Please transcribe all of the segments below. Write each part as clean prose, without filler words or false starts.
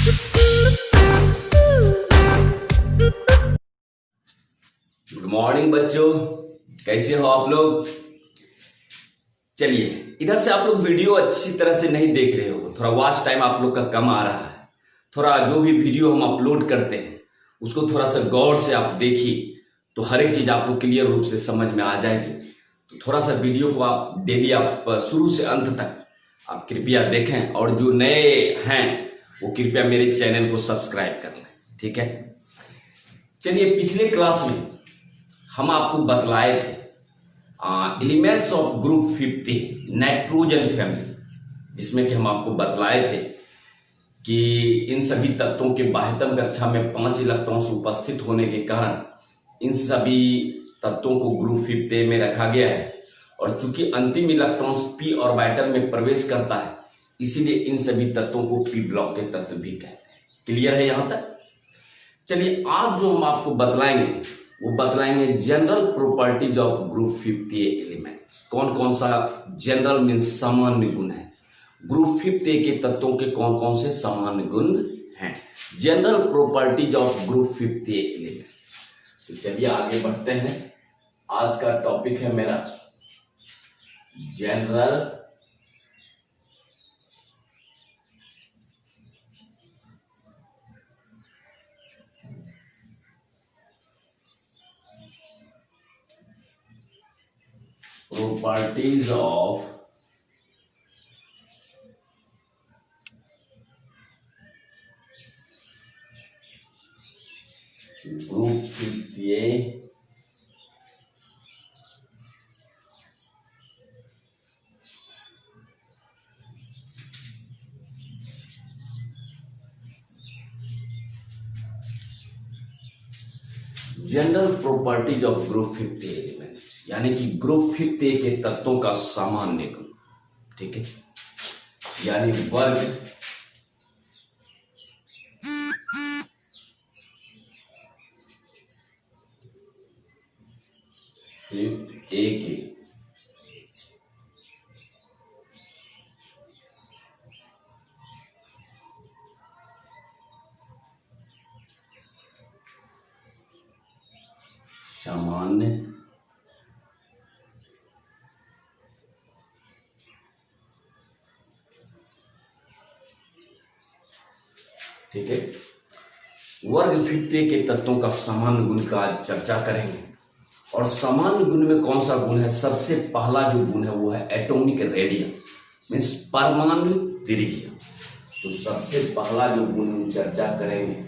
Good morning बच्चों, कैसे हो आप लोग। चलिए, इधर से आप लोग वीडियो अच्छी तरह से नहीं देख रहे हो, थोड़ा वॉच टाइम आप लोग का कम आ रहा है। थोड़ा जो भी वीडियो हम अपलोड करते हैं उसको थोड़ा सा गौर से आप देखिए तो हर एक चीज आप लोग क्लियर रूप से समझ में आ जाएगी। तो थोड़ा सा वीडियो को आप डेली आप शुरू से अंत तक आप कृपया देखें, और जो नए हैं वो कृपया मेरे चैनल को सब्सक्राइब कर लें, ठीक है। चलिए, पिछले क्लास में हम आपको बतलाए the elements of group 50 nitrogen family, जिसमें कि हम आपको बतलाए थे कि इन सभी तत्वों के बाह्यतम कक्षा में 5 इलेक्ट्रॉन्स उपस्थित होने के कारण इन सभी तत्वों को ग्रुप 50 में रखा गया है, और चूंकि अंतिम इलेक्ट्रॉन्स p ऑर्बिटल में प्रवेश करता है इसीलिए इन सभी तत्वों को p ब्लॉक के तत्व भी कहते हैं। क्लियर है यहां तक। चलिए, आज जो हम आपको बतलाएंगे वो बतलाएंगे general properties of group 50 elements. कौन कौन सा जनरल मीन्स सामान्य गुण है, ग्रुप 50 के तत्वों के कौन कौन से सामान्य गुण हैं, general properties of group 50 element. तो चलिए आगे बढ़ते हैं। आज का टॉपिक है मेरा general properties of group 50 general properties of group 50 element, यानी कि ग्रुप 50 के तत्वों का सामान्य गुण, ठीक है। यानी वर्ग 50 के सामान्य ठीक है। वर्ग 50 के तत्वों का सामान्य गुण का आज चर्चा करेंगे। और सामान्य गुण में कौन सा गुण है, सबसे पहला जो गुण है वो है एटॉमिक रेडियस, मीन्स परमाणु त्रिज्या। तो सबसे पहला जो गुण हम चर्चा करेंगे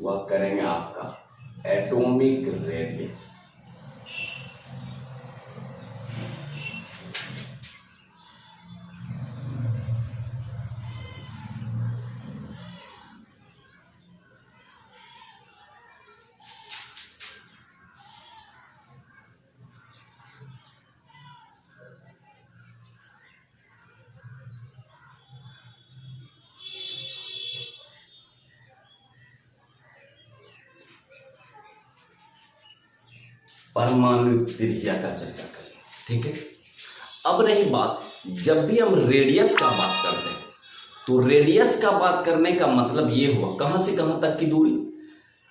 वह करेंगे आपका एटॉमिक रेडियस। परमाणु त्रिज्या का चर्चा करें, ठीक है। अब रही बात, जब भी हम रेडियस का बात करते हैं तो रेडियस का बात करने का मतलब ये हुआ कहां से कहां तक की दूरी,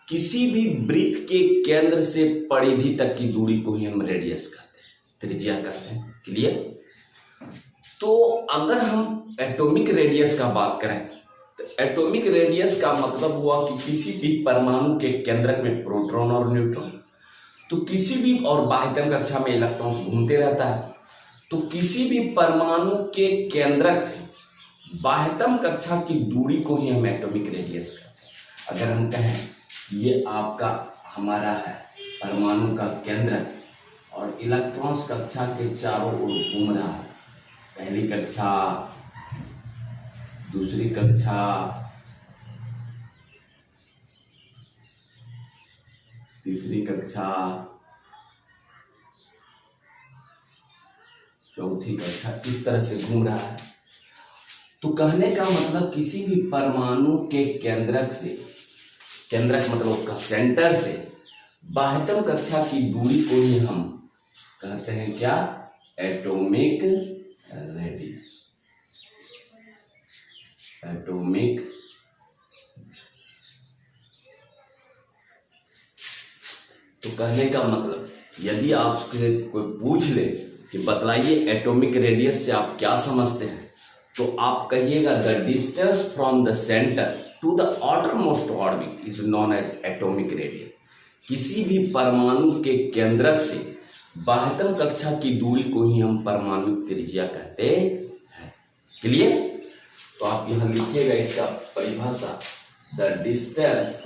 किसी भी वृत्त के केंद्र से परिधि तक की दूरी को ही हम रेडियस कहते हैं, त्रिज्या कहते हैं। क्लियर। तो अगर हम एटॉमिक रेडियस का बात करें तो एटॉमिक रेडियस का मतलब हुआ कि किसी भी परमाणु के केंद्रक में प्रोटॉन और न्यूट्रॉन, तो किसी भी, और बाह्यतम कक्षा में इलेक्ट्रॉन्स घूमते रहता है, तो किसी भी परमाणु के केंद्रक से बाह्यतम कक्षा की दूरी को ही हम एटॉमिक रेडियस कहते हैं। अगर हम कहें ये आपका हमारा है परमाणु का केंद्र और इलेक्ट्रॉन्स कक्षा के चारों ओर घूम रहा है, पहली कक्षा, दूसरी कक्षा, तीसरी कक्षा, चौथी कक्षा, इस तरह से घूम रहा है। तो कहने का मतलब किसी भी परमाणु के केंद्रक से, केंद्रक मतलब उसका सेंटर से बाह्यतम कक्षा की दूरी को ही हम कहते हैं क्या, एटॉमिक रेडियस। एटॉमिक तो कहने का मतलब यदि आपसे कोई पूछ ले कि बतलाइए एटॉमिक रेडियस से आप क्या समझते हैं, तो आप कहिएगा the distance from the centre to the outermost orbit is known as atomic radius. किसी भी परमाणु के केंद्रक से बाह्यतम कक्षा की दूरी को ही हम परमाणु त्रिज्या कहते हैं। क्लियर? तो आप यहां लिखिएगा इसका परिभाषा, the distance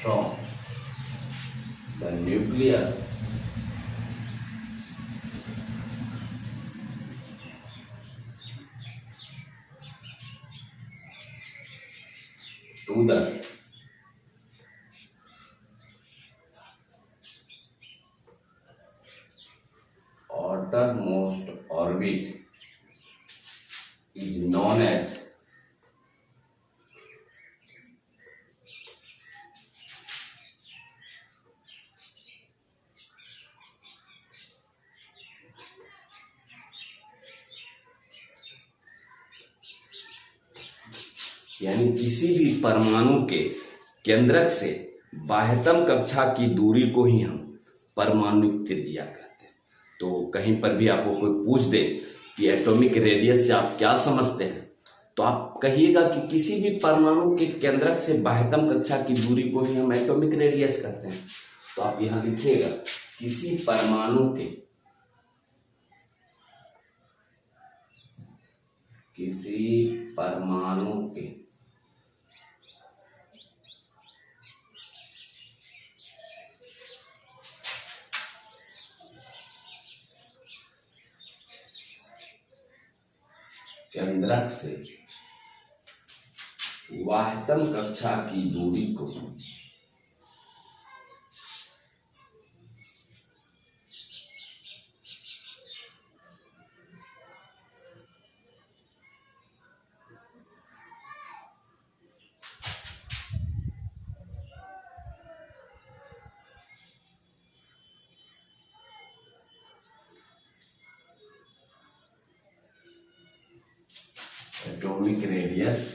from the nucleus to the outermost orbit is known as यानी किसी भी परमाणु के केंद्रक से बाह्यतम कक्षा की दूरी को ही हम परमाणु त्रिज्या कहते हैं। तो कहीं पर भी आपको कोई पूछ दे कि एटॉमिक रेडियस से आप क्या समझते हैं, तो आप कहिएगा कि किसी भी परमाणु के केंद्रक से बाह्यतम कक्षा की दूरी को ही हम एटॉमिक रेडियस कहते हैं। तो आप यहां लिखिएगा किसी परमाणु के केंद्रक से बाह्यतम कक्षा की दूरी को एटॉमिक रेडियस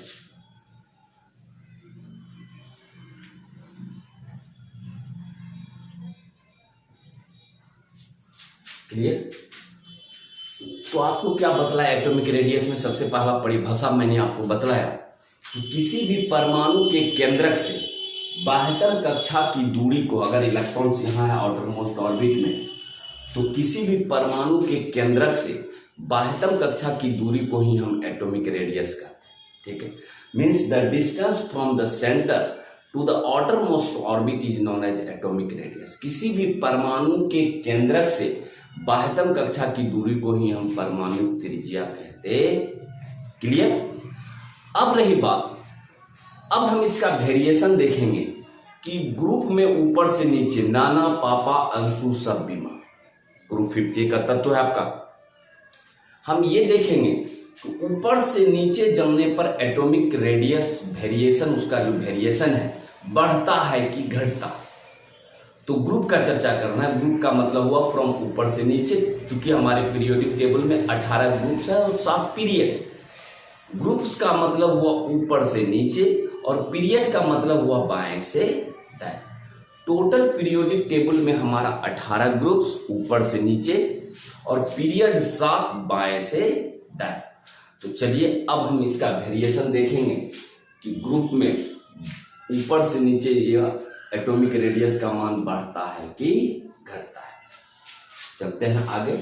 क्लियर? तो आपको क्या बतलाया एटॉमिक रेडियस में? सबसे पहला परिभाषा मैंने आपको बतलाया कि किसी भी परमाणु के केंद्रक से बाह्यतम कक्षा की दूरी को, अगर इलेक्ट्रॉन्स यहाँ है आउटर मोस्ट ऑर्बिट में, तो किसी भी परमाणु के केंद्रक से बाह्यतम कक्षा की दूरी को ही हम एटॉमिक रेडियस कहते हैं। ठीक है, means the distance from the centre to the outermost orbit is known as atomic radius. किसी भी परमाणु के केंद्रक से बाह्यतम कक्षा की दूरी को ही हम परमाणु त्रिज्या कहते। क्लियर? अब रही बात, अब हम इसका वेरिएशन देखेंगे कि ग्रुप में ऊपर से नीचे नाना पापा अंशु सब बीमा, ग्रुप 50 का तत्व है आपका। हम ये देखेंगे कि ऊपर से नीचे जमने पर एटॉमिक रेडियस वेरिएशन, उसका जो वेरिएशन है बढ़ता है कि घटता। तो ग्रुप का चर्चा करना है। ग्रुप का मतलब हुआ फ्रॉम ऊपर से नीचे, चूंकि हमारे पीरियोडिक टेबल में 18 ग्रुप्स है और 7 पीरियड। ग्रुप्स का मतलब हुआ ऊपर से नीचे और पीरियड का मतलब हुआ बाएं से दाएं। टोटल पीरियोडिक टेबल में हमारा 18 ग्रुप्स ऊपर से नीचे और पीरियड 7 बाएं से दाएं। तो चलिए अब हम इसका वेरिएशन देखेंगे कि ग्रुप में ऊपर से नीचे यह एटॉमिक रेडियस का मान बढ़ता है कि घटता है। चलते हैं आगे।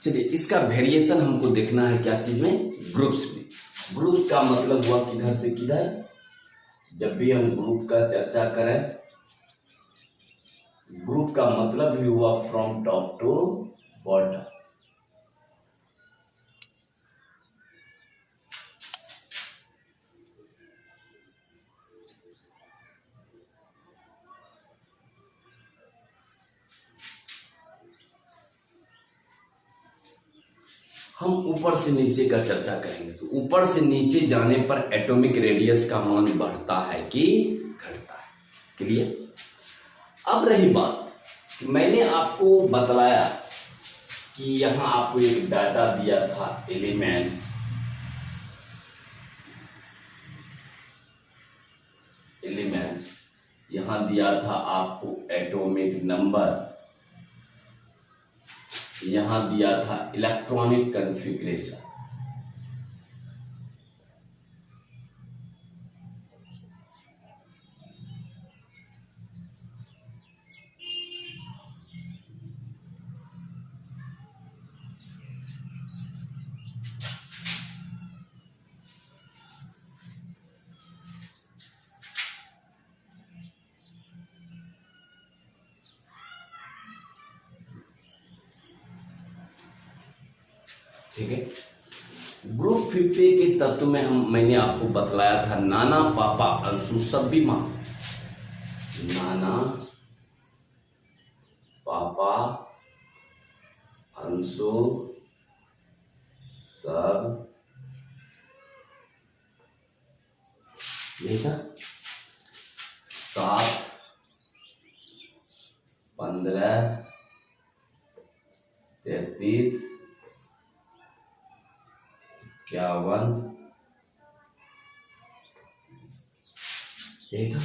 चलिए इसका वेरिएशन हमको देखना है क्या चीज में? ग्रुप्स में। ग्रुप्स का मतलब हुआ किधर से किधर। जब भी हम ग्रुप का चर्चा करें, ग्रुप का मतलब भी हुआ फ्रॉम टॉप टू बॉटम। हम ऊपर से नीचे का चर्चा करेंगे। तो ऊपर से नीचे जाने पर एटॉमिक रेडियस का मान बढ़ता है कि घटता है। क्लियर? अब रही बात कि मैंने आपको बतलाया कि यहां आपको एक डाटा दिया था एलिमेंट, यहां दिया था आपको एटॉमिक नंबर, यहां दिया था इलेक्ट्रॉनिक कॉन्फ़िगरेशन। ठीक है, ग्रुप 50 के तत्व में मैंने आपको बतलाया था नाना पापा अंशु सभी मां, नाना पापा अंशु सब, यही था 7, 15, 33, 51, यही था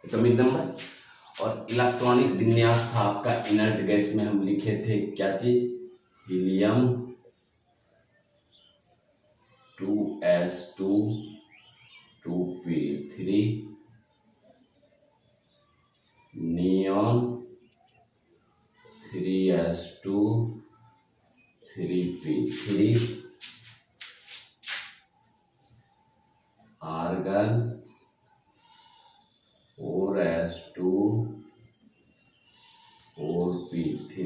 एटॉमिक नंबर। और इलेक्ट्रॉनिक विन्यास था आपका इनर्ट गैस में हम लिखे थे क्या चीज, helium 2s2 2p3, neon 3s2 3p3, argon 4s2 4p3,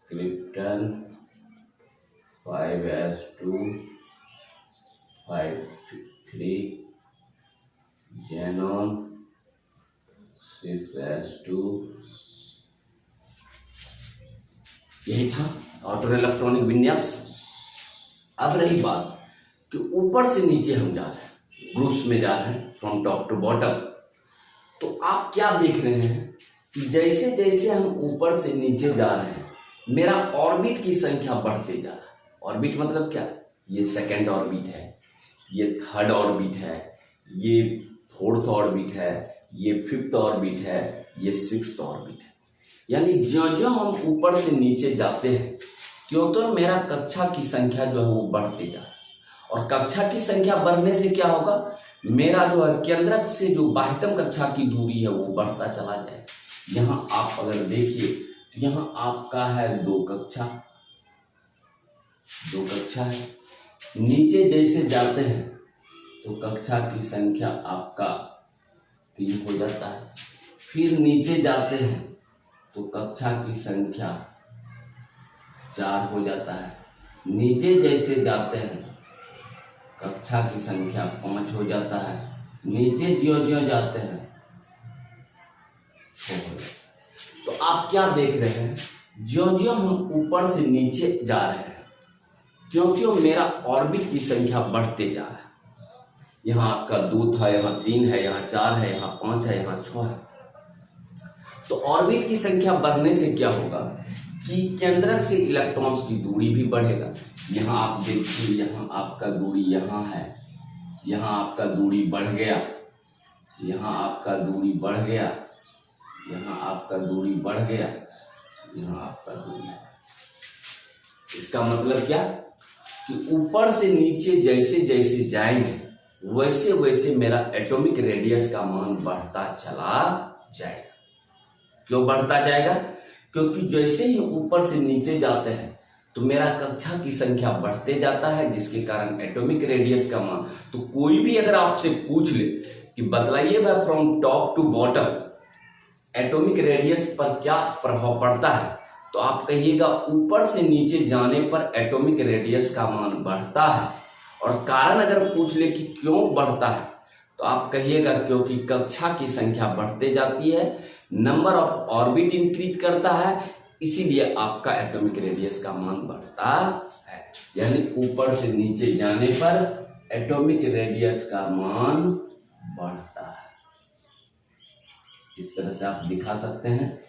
krypton 5s2 5p3, xenon 6s2। यही था आउटर इलेक्ट्रॉनिक विन्यास। अब रही बात कि ऊपर से नीचे हम जा रहे हैं, ग्रुप्स में जा रहे हैं, फ्रॉम टॉप टू बॉटम। तो आप क्या देख रहे हैं कि जैसे जैसे हम ऊपर से नीचे जा रहे हैं मेरा ऑर्बिट की संख्या बढ़ते जा रहा है। ऑर्बिट मतलब क्या, ये सेकंड ऑर्बिट है, ये थर्ड ऑर्बिट है, ये फोर्थ ऑर्बिट है, ये फिफ्थ ऑर्बिट है, ये सिक्स्थ ऑर्बिट है। यानी जो जो हम ऊपर से नीचे जाते हैं क्यों तो मेरा कक्षा की संख्या जो है वो बढ़ते जा रहा है। और कक्षा की संख्या बढ़ने से क्या होगा, मेरा जो है केंद्रक से जो बाह्यतम कक्षा की दूरी है वो बढ़ता चला जाए। यहाँ आप अगर देखिए तो यहाँ आपका है दो कक्षा है। नीचे जैसे जाते हैं तो कक्षा की संख्या आपका 3 हो जाता है। फिर नीचे जाते हैं तो कक्षा की संख्या 4 हो जाता है। नीचे जैसे जाते हैं कक्षा की संख्या 5 हो जाता है। नीचे ज्यों ज्यों जाते हैं 6 हो जाता है। तो आप क्या देख रहे हैं, ज्यों ज्यों हम ऊपर से नीचे जा रहे हैं क्यों क्यों मेरा ऑर्बिट की संख्या बढ़ते जा रहा है। यहाँ आपका 2 था, यहाँ 3 है, यहाँ 4 है, यहाँ 5 है, यहाँ 6 है। तो ऑर्बिट की संख्या बढ़ने से क्या होगा कि केंद्रक से इलेक्ट्रॉन्स की दूरी भी बढ़ेगा। यहाँ आप देखिए, यहाँ आपका दूरी यहाँ है, यहाँ आपका दूरी बढ़ गया, यहाँ आपका दूरी बढ़ गया, यहाँ आपका दूरी बढ़ गया, यहाँ आपका दूरी। इसका मतलब क्या कि ऊपर से नीचे जैसे जैसे जाएंगे वैसे वैसे मेरा एटॉमिक रेडियस का मान बढ़ता चला जाएगा। क्यों बढ़ता जाएगा, क्योंकि जैसे ही ऊपर से नीचे जाते हैं तो मेरा कक्षा की संख्या बढ़ते जाता है, जिसके कारण एटॉमिक रेडियस का मान। तो कोई भी अगर आपसे पूछ ले कि बतलाइए भाई from top to bottom atomic radius पर क्या प्रभाव पड़ता है, तो आप कहिएगा ऊपर से नीचे जाने पर एटॉमिक रेडियस का मान बढ़ता है। और कारण अगर पूछ ले कि क्यों बढ़ता है तो आप कहिएगा क्योंकि कक्षा की संख्या बढ़ते जाती है, नंबर ऑफ ऑर्बिट इंक्रीज करता है, इसीलिए आपका एटॉमिक रेडियस का मान बढ़ता है। यानी ऊपर से नीचे जाने पर एटॉमिक रेडियस का मान बढ़ता है। इस तरह से आप दिखा सकते हैं।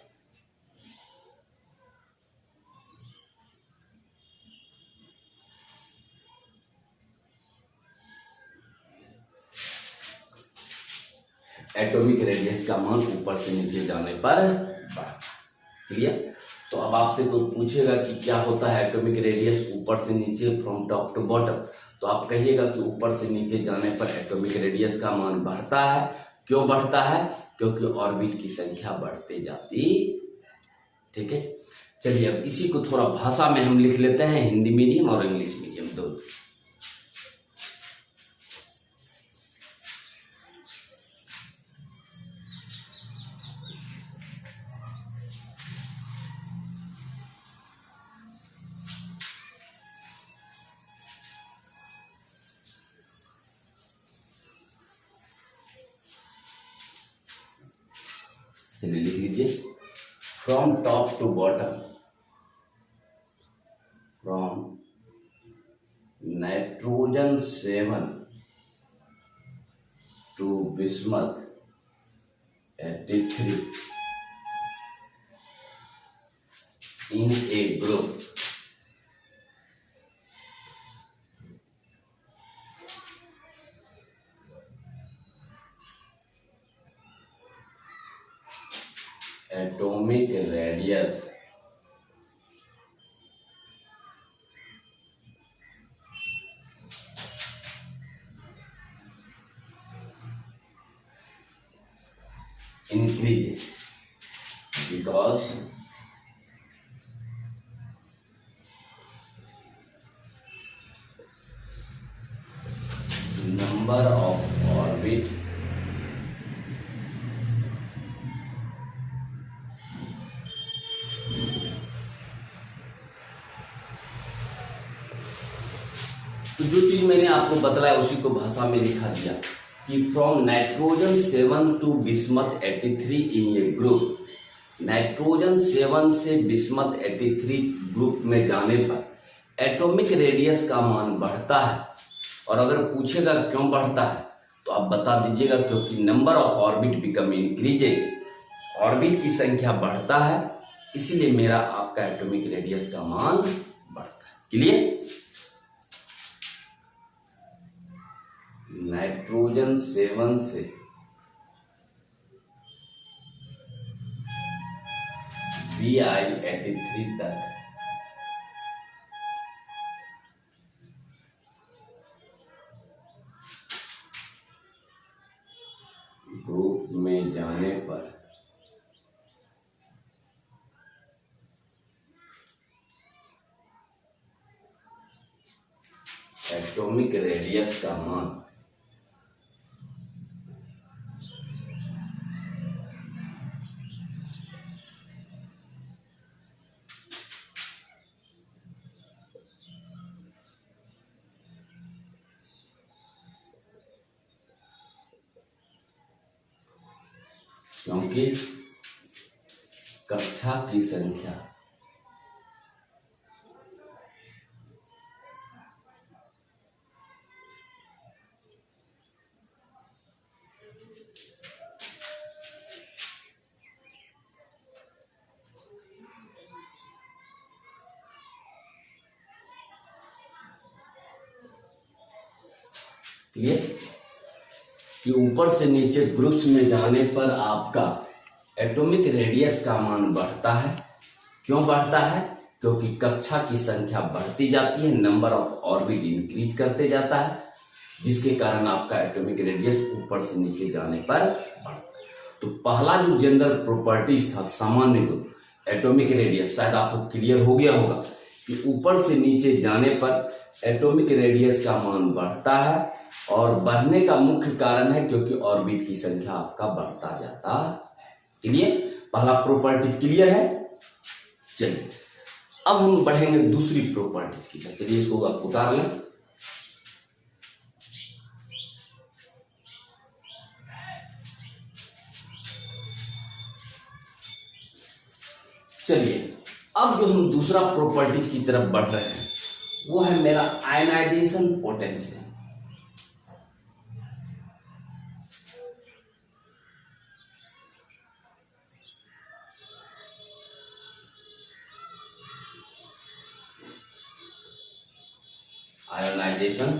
एटॉमिक रेडियस का मान ऊपर से नीचे जाने पर बढ़ता। क्लियर? तो अब आपसे कोई पूछेगा कि क्या होता है एटॉमिक रेडियस ऊपर से नीचे, फ्रॉम टॉप टू बॉटम, तो आप कहिएगा कि ऊपर से नीचे जाने पर एटॉमिक रेडियस का मान बढ़ता है। क्यों बढ़ता है? क्योंकि ऑर्बिट की संख्या बढ़ती जाती। ठीक है, चलिए अब इसी को थोड़ा भाषा में हम लिख लेते हैं, हिंदी मीडियम और इंग्लिश मीडियम दोनों। चलिए लिख लीजिए, from top to bottom, from nitrogen 7 to bismuth 83 in a group, atomic radius increases because number of orbit तो जो चीज मैंने आपको बतलाया उसी को भाषा में लिखा दिया कि from nitrogen 7 to bismuth 83 in a group, nitrogen 7 से बिस्मथ 83 ग्रुप में जाने पर एटॉमिक रेडियस का मान बढ़ता है। और अगर पूछेगा क्यों बढ़ता है तो आप बता दीजिएगा क्योंकि number of orbit become increases, orbit की संख्या बढ़ता है, इसीलिए मेरा आपका एटॉमिक रेडियस का मान बढ़ता है। क्लियर? नाइट्रोजन 7 से Bi83 तक ग्रुप में जाने पर एटॉमिक रेडियस का मान क्योंकि कक्षा की संख्या क्लियर कि ऊपर से नीचे ग्रुप्स में जाने पर आपका एटॉमिक रेडियस का मान बढ़ता है। क्यों बढ़ता है? क्योंकि कक्षा की संख्या बढ़ती जाती है, नंबर ऑफ ऑर्बिट इंक्रीज करते जाता है, जिसके कारण आपका एटॉमिक रेडियस ऊपर से नीचे जाने पर बढ़ता है। तो पहला जो जनरल प्रॉपर्टीज था, सामान्य गुण एटॉमिक रेडियस, शायद आपको क्लियर हो गया होगा कि ऊपर से नीचे जाने पर एटॉमिक रेडियस का मान बढ़ता है और बढ़ने का मुख्य कारण है क्योंकि ऑर्बिट की संख्या आपका बढ़ता जाता है। क्लियर? पहला प्रॉपर्टी क्लियर है। चलिए अब हम बढ़ेंगे दूसरी प्रॉपर्टीज की तरफ। चलिए इसको आप उतार लें। चलिए अब जो हम दूसरा प्रॉपर्टी की तरफ बढ़ रहे हैं वो है मेरा आयनाइजेशन पोटेंशियल। आयोनाइजेशन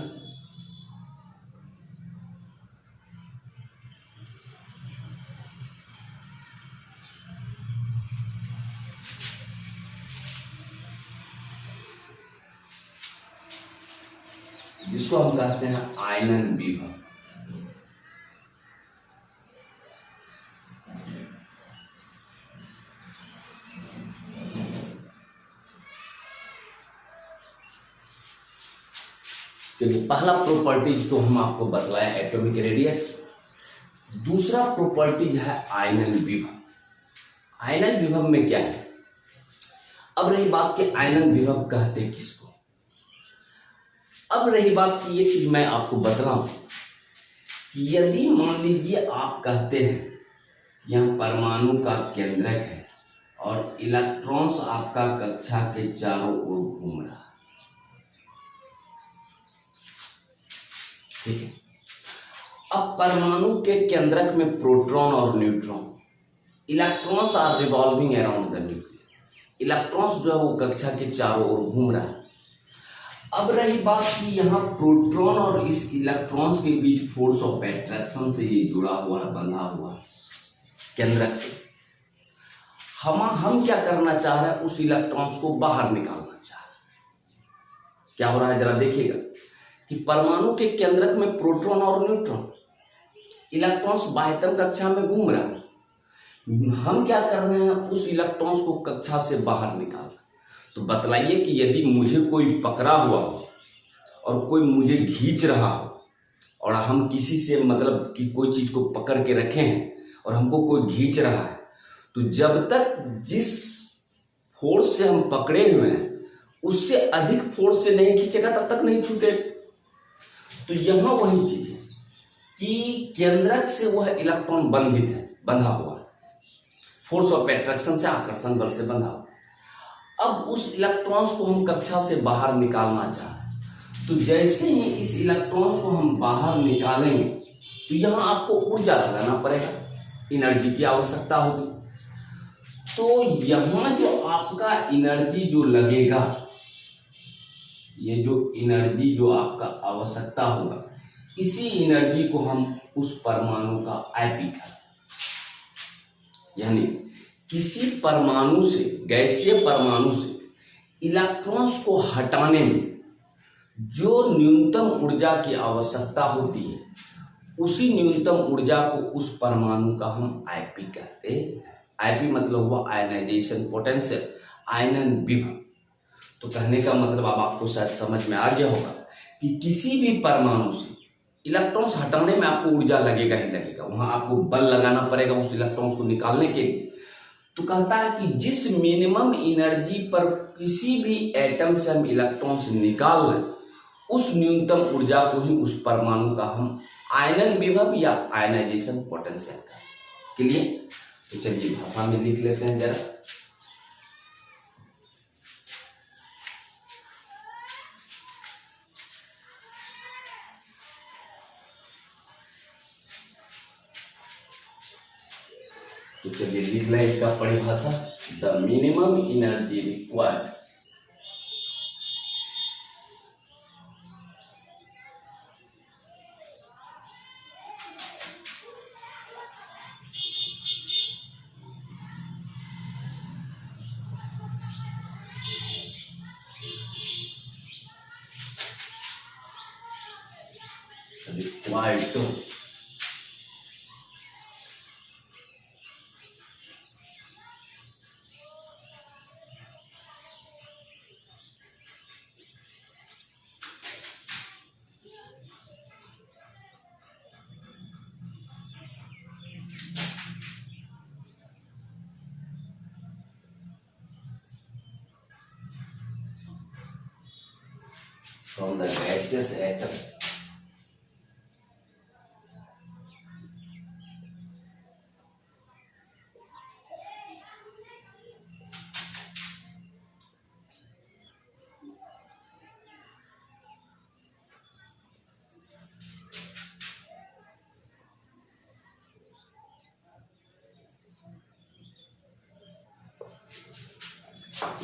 जिसको हम कहते हैं आयनन विभव। चलिए, पहला प्रॉपर्टीज तो हम आपको बतलाया एटॉमिक रेडियस। दूसरा प्रॉपर्टीज है आयनन विभव। आयनन विभव में क्या है? अब रही बात कि आयनन विभव कहते हैं किसको। अब रही बात की ये चीज मैं आपको बतलाऊं कि यदि मान लीजिए आप कहते हैं यह परमाणु का केंद्रक है और इलेक्ट्रॉन्स आपका कक्षा के चारों ओर घूम रहा है, ठीक है। अब परमाणु के केंद्रक में प्रोटॉन और neutron, electrons are revolving around the nucleus. Electrons जो है वो कक्षा के चारों ओर घूम रहा है। अब रही बात कि यहाँ प्रोटॉन और इस इलेक्ट्रॉन्स के बीच फोर्स ऑफ अट्रैक्शन से ये जुड़ा हुआ है, बंधा हुआ है केंद्रक से। हम क्या करना चाह रहे हैं? उस इलेक्ट्रॉन्स को बाहर निकालना चाह रहे हैं। क्या हो रहा है जरा देखिएगा कि परमाणु के केंद्रक में प्रोटॉन और न्यूट्रॉन, इलेक्ट्रॉन्स बाह्यतम कक्षा में घूम रहा है। हम क्या कर रहे हैं? उस इलेक्ट्रॉन्स को कक्षा से बाहर निकाल रहे हैं। तो बतलाइए कि यदि मुझे कोई पकड़ा हुआ हो और कोई मुझे खींच रहा हो और हम किसी से मतलब कि कोई चीज को पकड़ के रखे हैं और हमको कोई खींच रहा है, तो जब तक जिस फोर्स से हम पकड़े हुए हैं उससे अधिक फोर्स से नहीं खींचेगा तब तक नहीं छूटे। तो यहां वही चीज है कि केंद्रक से वह इलेक्ट्रॉन बंधित है, बंधा हुआ है, फोर्स ऑफ अट्रैक्शन से, आकर्षण बल से बंधा हुआ। अब उस इलेक्ट्रॉन्स को हम कक्षा से बाहर निकालना चाह रहे हैं। तो जैसे ही इस इलेक्ट्रॉन्स को हम बाहर निकालेंगे तो यहां आपको ऊर्जा लगाना पड़ेगा, एनर्जी की आवश्यकता होगी। तो यहां जो आपका एनर्जी जो लगेगा, ये जो एनर्जी जो आपका आवश्यकता होगा, इसी एनर्जी को हम उस परमाणु का आईपी कहते हैं। यानी किसी परमाणु से, गैसीय परमाणु से इलेक्ट्रॉन्स को हटाने में जो न्यूनतम ऊर्जा की आवश्यकता होती है, उसी न्यूनतम ऊर्जा को उस परमाणु का हम आईपी कहते हैं। आईपी मतलब हुआ आयनाइजेशन पोटेंशियल, आयनन विभव। तो कहने का मतलब अब आपको शायद समझ में आ गया होगा कि किसी भी परमाणु से इलेक्ट्रॉन्स हटाने में आपको ऊर्जा लगेगा ही लगेगा, वहां आपको बल लगाना पड़ेगा उस इलेक्ट्रॉन्स को निकालने के लिए। तो कहता है कि जिस मिनिमम एनर्जी पर किसी भी एटम से हम इलेक्ट्रॉन्स निकाल लें, उस न्यूनतम ऊर्जा को ही उस परमाणु का हम आयनन विभव या आयनाइजेशन पोटेंशियल के लिए। तो चलिए भाषा में लिख लेते हैं जरा। तो चलिए लिख लें इसका परिभाषा, the minimum energy required to from the gaseous atom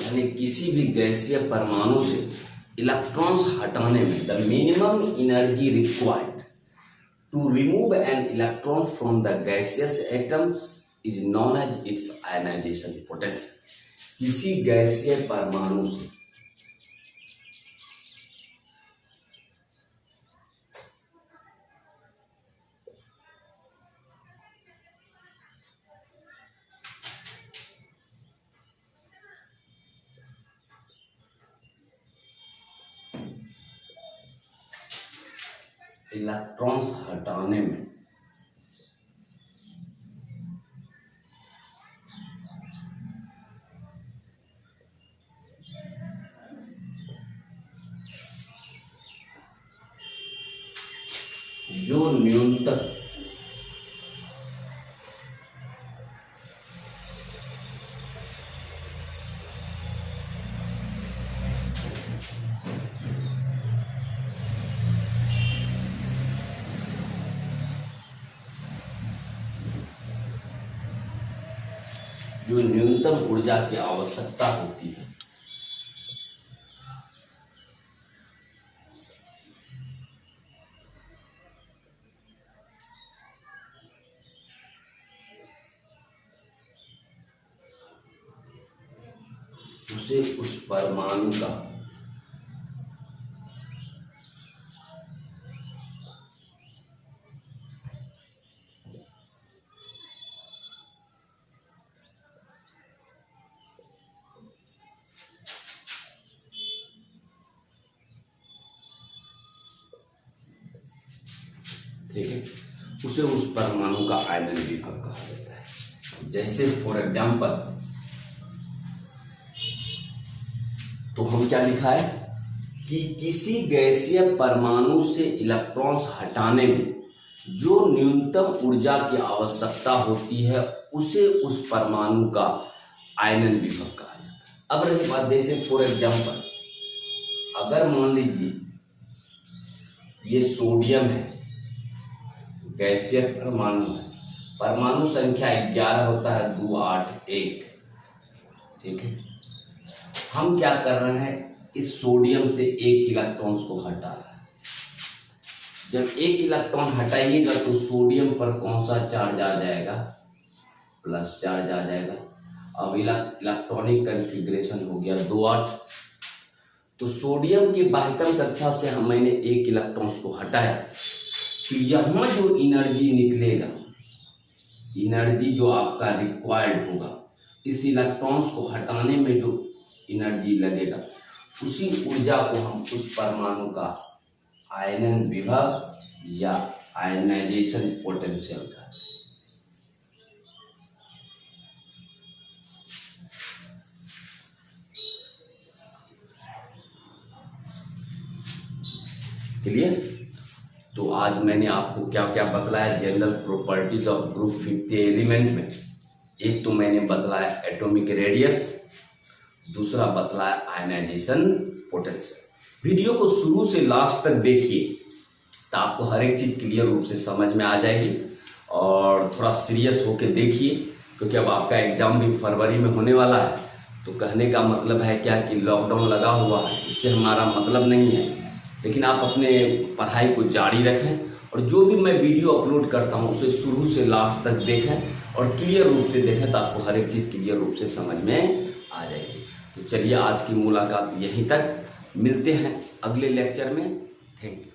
यानी किसी भी गैसीय परमाणु से इलेक्ट्रॉन्स हटाने में the minimum energy required to remove an electron from the gaseous atoms is known as its ionisation potential. किसी गैसीय परमाणु से इलेक्ट्रॉन्स हटाने में जो न्यूनतम ऊर्जा की आवश्यकता होती है उसे उस परमाणु का ठीक है, उसे उस परमाणु का आयनन विभव कहा जाता है। जैसे फॉर एग्जाम्पल तो हम क्या लिखा है कि किसी गैसीय परमाणु से इलेक्ट्रॉन्स हटाने में जो न्यूनतम ऊर्जा की आवश्यकता होती है उसे उस परमाणु का आयनन विभव कहा जाता है। अब रही बात, जैसे फॉर एग्जाम्पल अगर मान लीजिए ये सोडियम है, गैसीय परमाणु है, परमाणु संख्या 11 होता है 2 8 1, ठीक है। हम क्या कर रहे हैं, इस सोडियम से एक इलेक्ट्रॉन्स को हटा रहे हैं। जब एक इलेक्ट्रॉन हटाइएगा तो सोडियम पर कौन सा चार्ज आ जाएगा, प्लस चार्ज आ जाएगा। अब इलेक्ट्रॉनिक कॉन्फ़िगरेशन हो गया 2 8। तो सोडियम की बाह्यतम कक्षा से मैंने एक इलेक्ट्रॉन्स को हटाया, तो यहाँ जो एनर्जी निकलेगा, एनर्जी जो आपका रिक्वायर्ड होगा, इस इलेक्ट्रॉन्स को हटाने में जो एनर्जी लगेगा, उसी ऊर्जा को हम उस परमाणु का आयनन विभव या आयनाइजेशन पोटेंशियल कहते हैं। क्लियर? तो आज मैंने आपको क्या क्या बतलाया general properties of group 50 element में। एक तो मैंने बतलाया एटॉमिक रेडियस, दूसरा बतलाया आयनाइजेशन पोटेंशियल। वीडियो को शुरू से लास्ट तक देखिए तो आपको हर एक चीज क्लियर रूप से समझ में आ जाएगी, और थोड़ा सीरियस होके देखिए, क्योंकि अब आपका एग्जाम भी फरवरी में होने वाला है। तो कहने का मतलब है क्या कि लॉकडाउन लगा हुआ है, इससे हमारा मतलब नहीं है, लेकिन आप अपने पढ़ाई को जारी रखें और जो भी मैं वीडियो अपलोड करता हूं उसे शुरू से लास्ट तक देखें और क्लियर रूप से देखें, तो आपको हर एक चीज़ क्लियर रूप से समझ में आ जाएगी। तो चलिए आज की मुलाकात यहीं तक, मिलते हैं अगले लेक्चर में। Thank you.